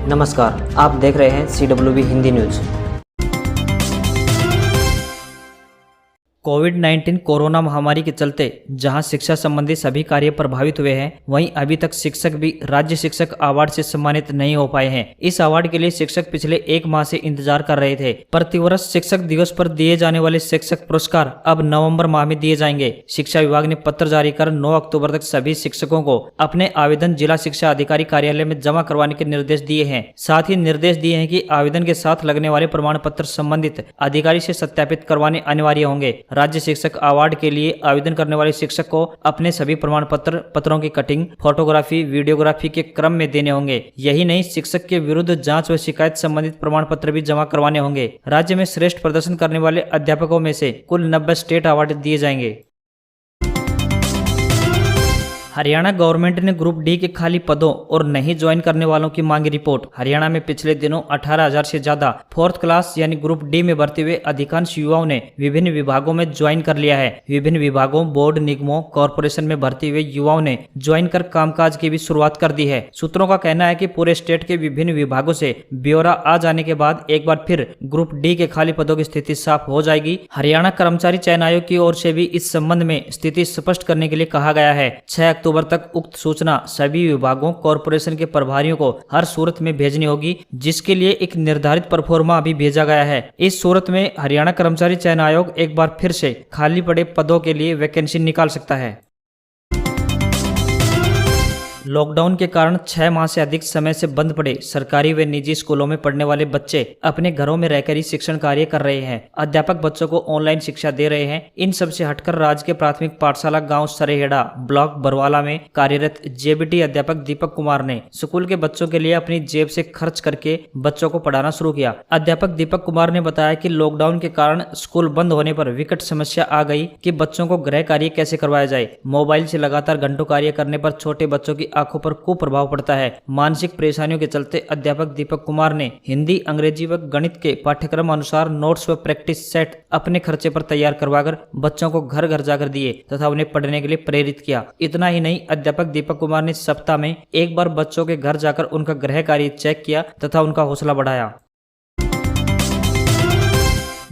नमस्कार, आप देख रहे हैं CWB हिंदी न्यूज। कोविड-19 कोरोना महामारी के चलते जहां शिक्षा संबंधी सभी कार्य प्रभावित हुए हैं, वहीं अभी तक शिक्षक भी राज्य शिक्षक अवार्ड से सम्मानित नहीं हो पाए हैं। इस अवार्ड के लिए शिक्षक पिछले 1 माह से इंतजार कर रहे थे। प्रतिवर्ष शिक्षक दिवस पर दिए जाने वाले शिक्षक पुरस्कार अब नवंबर माह में दिए जाएंगे। शिक्षा विभाग ने पत्र जारी कर 9 अक्टूबर तक सभी शिक्षकों को अपने आवेदन जिला शिक्षा अधिकारी कार्यालय में जमा करवाने के निर्देश दिए हैं। साथ ही निर्देश दिए हैं कि आवेदन के साथ लगने वाले प्रमाण पत्र संबंधित अधिकारी से सत्यापित करवाने अनिवार्य होंगे। राज्य शिक्षक अवार्ड के लिए आवेदन करने वाले शिक्षक को अपने सभी प्रमाण पत्रों की कटिंग, फोटोग्राफी, वीडियोग्राफी के क्रम में देने होंगे। यही नहीं, शिक्षक के विरुद्ध जांच व शिकायत संबंधित प्रमाण पत्र भी जमा करवाने होंगे। राज्य में श्रेष्ठ प्रदर्शन करने वाले अध्यापकों में से कुल 90 स्टेट अवार्ड दिए जाएंगे। हरियाणा गवर्नमेंट ने ग्रुप डी के खाली पदों और नहीं ज्वाइन करने वालों की मांगी रिपोर्ट। हरियाणा में पिछले दिनों 18,000 से ज्यादा 4th क्लास यानी ग्रुप डी में भर्ती हुए अधिकांश युवाओं ने विभिन्न विभागों में ज्वाइन कर लिया है। विभिन्न विभागों, बोर्ड, निगमों, कॉरपोरेशन में भर्ती हुए युवाओं ने ज्वाइन कर कामकाज की भी शुरुआत कर दी है। सूत्रों का कहना है कि पूरे स्टेट के विभिन्न विभागों से ब्यौरा आ जाने के बाद एक बार फिर ग्रुप डी के खाली पदों की स्थिति साफ हो जाएगी। हरियाणा कर्मचारी चयन आयोग की ओर से भी इस संबंध में स्थिति स्पष्ट करने के लिए कहा गया है। 6 अक्टूबर तक उक्त सूचना सभी विभागों, कॉरपोरेशन के प्रभारियों को हर सूरत में भेजनी होगी, जिसके लिए एक निर्धारित परफॉर्मा अभी भेजा गया है। इस सूरत में हरियाणा कर्मचारी चयन आयोग एक बार फिर से खाली पड़े पदों के लिए वैकेंसी निकाल सकता है। लॉकडाउन के कारण 6 माह से अधिक समय से बंद पड़े सरकारी व निजी स्कूलों में पढ़ने वाले बच्चे अपने घरों में रहकर ही शिक्षण कार्य कर रहे हैं। अध्यापक बच्चों को ऑनलाइन शिक्षा दे रहे हैं। इन सब से हटकर राज्य के प्राथमिक पाठशाला गांव सरेहेड़ा, ब्लॉक बरवाला में कार्यरत जेबीटी अध्यापक दीपक कुमार ने स्कूल के बच्चों के लिए अपनी जेब से खर्च करके बच्चों को पढ़ाना शुरू किया। अध्यापक दीपक कुमार ने बताया कि लॉकडाउन के कारण स्कूल बंद होने पर विकट समस्या आ गई कि बच्चों को गृह कार्य कैसे करवाया जाए। मोबाइल से लगातार घंटों कार्य करने पर छोटे बच्चों की आंखों पर कुप्रभाव पड़ता है। मानसिक परेशानियों के चलते अध्यापक दीपक कुमार ने हिंदी, अंग्रेजी व गणित के पाठ्यक्रम अनुसार नोट्स व प्रैक्टिस सेट अपने खर्चे पर तैयार करवाकर बच्चों को घर घर जाकर दिए तथा उन्हें पढ़ने के लिए प्रेरित किया। इतना ही नहीं, अध्यापक दीपक कुमार ने सप्ताह में एक बार बच्चों के घर जाकर उनका गृह कार्य चेक किया तथा उनका हौसला बढ़ाया।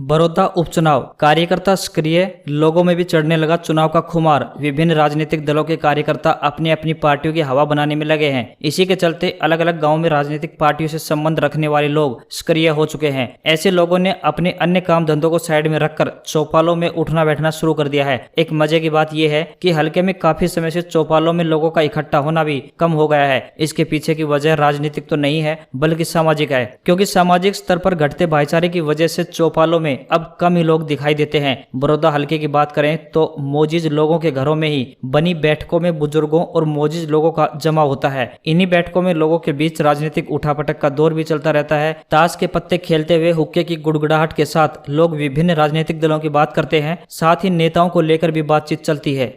बड़ौदा उपचुनाव, कार्यकर्ता सक्रिय, लोगों में भी चढ़ने लगा चुनाव का खुमार। विभिन्न राजनीतिक दलों के कार्यकर्ता अपनी अपनी पार्टियों की हवा बनाने में लगे हैं। इसी के चलते अलग अलग गांवों में राजनीतिक पार्टियों से संबंध रखने वाले लोग सक्रिय हो चुके हैं। ऐसे लोगों ने अपने अन्य काम धंधों को साइड में रखकर चौपालों में उठना बैठना शुरू कर दिया है। एक मजे की बात यह है कि हल्के में काफी समय से चौपालों में लोगों का इकट्ठा होना भी कम हो गया है। इसके पीछे की वजह राजनीतिक तो नहीं है बल्कि सामाजिक है, क्योंकि सामाजिक स्तर पर घटते भाईचारे की वजह से चौपालों में अब कम ही लोग दिखाई देते हैं। बड़ौदा हल्के की बात करें तो मोजिज लोगों के घरों में ही बनी बैठकों में बुजुर्गों और मोजिज लोगों का जमा होता है। इन्हीं बैठकों में लोगों के बीच राजनीतिक उठापटक का दौर भी चलता रहता है। ताश के पत्ते खेलते हुए हुक्के की गुड़गुड़ाहट के साथ लोग विभिन्न राजनीतिक दलों की बात करते हैं। साथ ही नेताओं को लेकर भी बातचीत चलती है।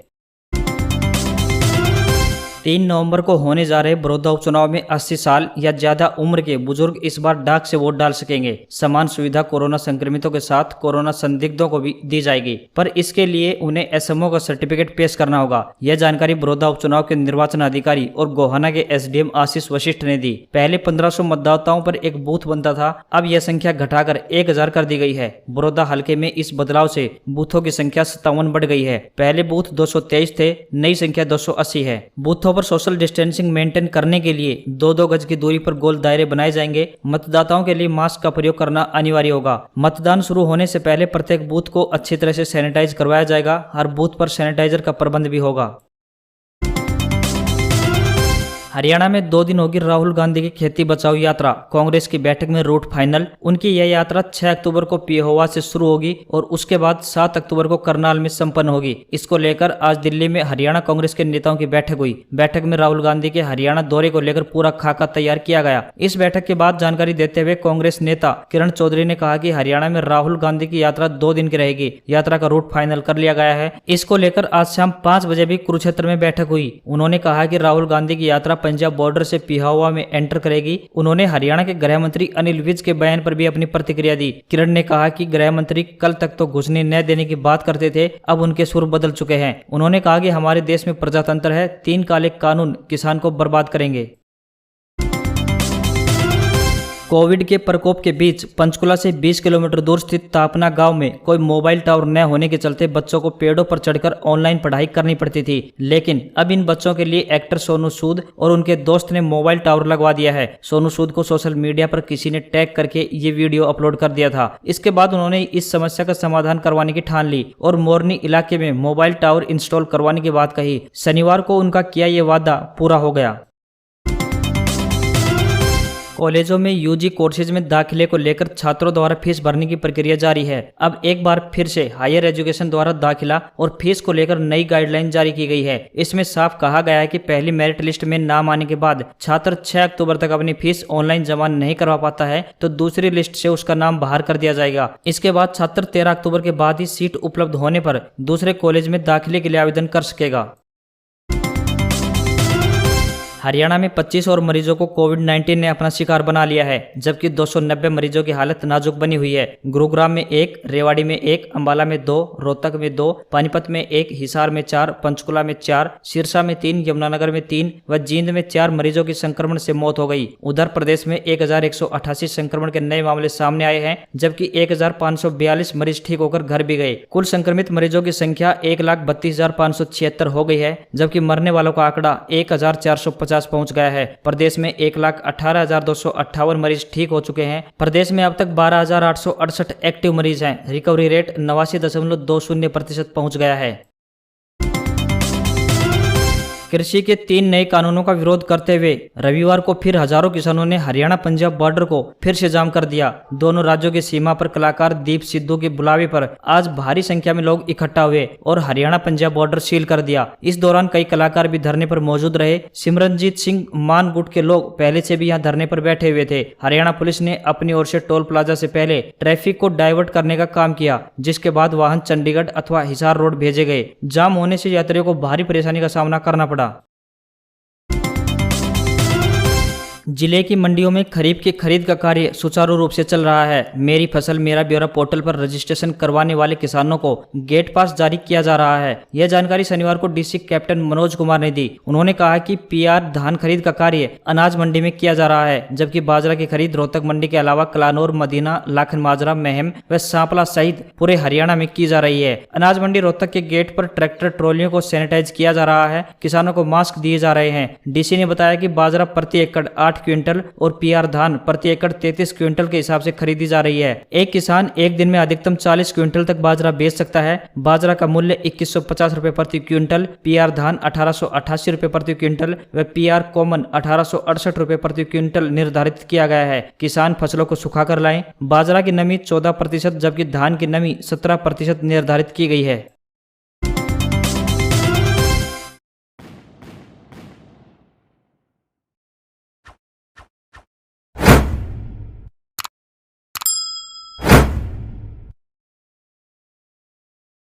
3 नवंबर को होने जा रहे बड़ौदा उपचुनाव में 80 साल या ज्यादा उम्र के बुजुर्ग इस बार डाक से वोट डाल सकेंगे। समान सुविधा कोरोना संक्रमितों के साथ कोरोना संदिग्धों को भी दी जाएगी, पर इसके लिए उन्हें एसएमओ का सर्टिफिकेट पेश करना होगा। यह जानकारी बड़ौदा उपचुनाव के निर्वाचन अधिकारी और गोहाना के एसडीएम आशीष वशिष्ठ ने दी। पहले 1500 मतदाताओं पर एक बूथ बनता था, अब यह संख्या घटाकर 1000 कर दी गई है। बड़ौदा हल्के में इस बदलाव से बूथों की संख्या 57 बढ़ गई है। पहले बूथ 223 थे, नई संख्या 280 है। बूथों पर सोशल डिस्टेंसिंग मेंटेन करने के लिए 2-2 गज की दूरी पर गोल दायरे बनाए जाएंगे। मतदाताओं के लिए मास्क का प्रयोग करना अनिवार्य होगा। मतदान शुरू होने से पहले प्रत्येक बूथ को अच्छी तरह से सैनिटाइज करवाया जाएगा। हर बूथ पर सैनिटाइजर का प्रबंध भी होगा। हरियाणा में 2 दिन होगी राहुल गांधी की खेती बचाओ यात्रा। कांग्रेस की बैठक में रूट फाइनल। उनकी यह यात्रा 6 अक्टूबर को पिहोवा से शुरू होगी और उसके बाद 7 अक्टूबर को करनाल में संपन्न होगी। इसको लेकर आज दिल्ली में हरियाणा कांग्रेस के नेताओं की बैठक हुई। बैठक में राहुल गांधी के हरियाणा दौरे को लेकर पूरा खाका तैयार किया गया। इस बैठक के बाद जानकारी देते हुए कांग्रेस नेता किरण चौधरी ने कहा कि हरियाणा में राहुल गांधी की यात्रा 2 दिन की रहेगी। यात्रा का रूट फाइनल कर लिया गया है। इसको लेकर आज शाम 5 बजे भी कुरुक्षेत्र में बैठक हुई। उन्होंने कहा कि राहुल गांधी की यात्रा पंजाब बॉर्डर से पिहोवा में एंटर करेगी। उन्होंने हरियाणा के गृह मंत्री अनिल विज के बयान पर भी अपनी प्रतिक्रिया दी। किरण ने कहा कि गृह मंत्री कल तक तो घुसने न देने की बात करते थे, अब उनके सुर बदल चुके हैं। उन्होंने कहा कि हमारे देश में प्रजातंत्र है, 3 काले कानून किसान को बर्बाद करेंगे। कोविड के प्रकोप के बीच पंचकुला से 20 किलोमीटर दूर स्थित तापना गांव में कोई मोबाइल टावर न होने के चलते बच्चों को पेड़ों पर चढ़कर ऑनलाइन पढ़ाई करनी पड़ती थी। लेकिन अब इन बच्चों के लिए एक्टर सोनू सूद और उनके दोस्त ने मोबाइल टावर लगवा दिया है। सोनू सूद को सोशल मीडिया पर किसी ने टैग करके ये वीडियो अपलोड कर दिया था। इसके बाद उन्होंने इस समस्या का समाधान करवाने की ठान ली और मोरनी इलाके में मोबाइल टावर इंस्टॉल करवाने की बात कही। शनिवार को उनका किया ये वादा पूरा हो गया। कॉलेजों में यूजी कोर्सेज में दाखिले को लेकर छात्रों द्वारा फीस भरने की प्रक्रिया जारी है। अब एक बार फिर से हायर एजुकेशन द्वारा दाखिला और फीस को लेकर नई गाइडलाइन जारी की गई है। इसमें साफ कहा गया है कि पहली मेरिट लिस्ट में नाम आने के बाद छात्र 6 अक्टूबर तक अपनी फीस ऑनलाइन जमा नहीं करवा पाता है तो दूसरी लिस्ट से उसका नाम बाहर कर दिया जाएगा। इसके बाद छात्र 13 अक्टूबर के बाद ही सीट उपलब्ध होने पर दूसरे कॉलेज में दाखिले के लिए आवेदन कर सकेगा। हरियाणा में 25 और मरीजों को कोविड-19 ने अपना शिकार बना लिया है, जबकि 290 मरीजों की हालत नाजुक बनी हुई है। गुरुग्राम में 1, रेवाड़ी में 1, अंबाला में 2, रोहतक में 2, पानीपत में 1, हिसार में 4, पंचकुला में 4, सिरसा में 3, यमुनानगर में 3 व जींद में 4 मरीजों की संक्रमण से मौत हो गई। उधर प्रदेश में 1188 संक्रमण के नए मामले सामने आए हैं, जबकि 1542 मरीज ठीक होकर घर भी गए। कुल संक्रमित मरीजों की संख्या 1,32,576 हो गई है, जबकि मरने वालों का आंकड़ा 1,450 पहुंच गया है। प्रदेश में 1,18,258 मरीज ठीक हो चुके हैं। प्रदेश में अब तक 12,868 एक्टिव मरीज हैं। रिकवरी रेट 89.20% पहुंच गया है। कृषि के 3 नए कानूनों का विरोध करते हुए रविवार को फिर हजारों किसानों ने हरियाणा पंजाब बॉर्डर को फिर से जाम कर दिया। दोनों राज्यों की सीमा पर कलाकार दीप सिद्धू के बुलावे पर आज भारी संख्या में लोग इकट्ठा हुए और हरियाणा पंजाब बॉर्डर सील कर दिया। इस दौरान कई कलाकार भी धरने पर मौजूद रहे। सिमरनजीत सिंह मान गुट के लोग पहले से भी यहाँ धरने पर बैठे हुए थे। हरियाणा पुलिस ने अपनी ओर से टोल प्लाजा से पहले ट्रैफिक को डाइवर्ट करने का काम किया, जिसके बाद वाहन चंडीगढ़ अथवा हिसार रोड भेजे गए। जाम होने से यात्रियों को भारी परेशानी का सामना करना पड़ा। जिले की मंडियों में खरीफ की खरीद का कार्य सुचारू रूप से चल रहा है। मेरी फसल मेरा ब्यौरा पोर्टल पर रजिस्ट्रेशन करवाने वाले किसानों को गेट पास जारी किया जा रहा है। यह जानकारी शनिवार को डीसी कैप्टन मनोज कुमार ने दी। उन्होंने कहा कि पीआर धान खरीद का कार्य अनाज मंडी में किया जा रहा है, जबकि बाजरा की खरीद रोहतक मंडी के अलावा कलानौर, मदीना, लाखन माजरा, महम व सांपला सहित पूरे हरियाणा में की जा रही है। अनाज मंडी रोहतक के गेट पर ट्रैक्टर ट्रॉलियों को सैनिटाइज किया जा रहा है। किसानों को मास्क दिए जा रहे हैं। डीसी ने बताया कि बाजरा प्रति एकड़ 8 क्विंटल और पीआर धान प्रति एकड़ 33 क्विंटल के हिसाब से खरीदी जा रही है। एक किसान एक दिन में अधिकतम 40 क्विंटल तक बाजरा बेच सकता है। बाजरा का मूल्य 2150 रुपए प्रति क्विंटल, पीआर धान 1888 रुपए प्रति क्विंटल व पीआर कॉमन 1868 रुपए प्रति क्विंटल निर्धारित किया गया है। किसान फसलों को सुखाकर लाएं। बाजरा की नमी 14%, जबकि धान की नमी 17% निर्धारित की गई है।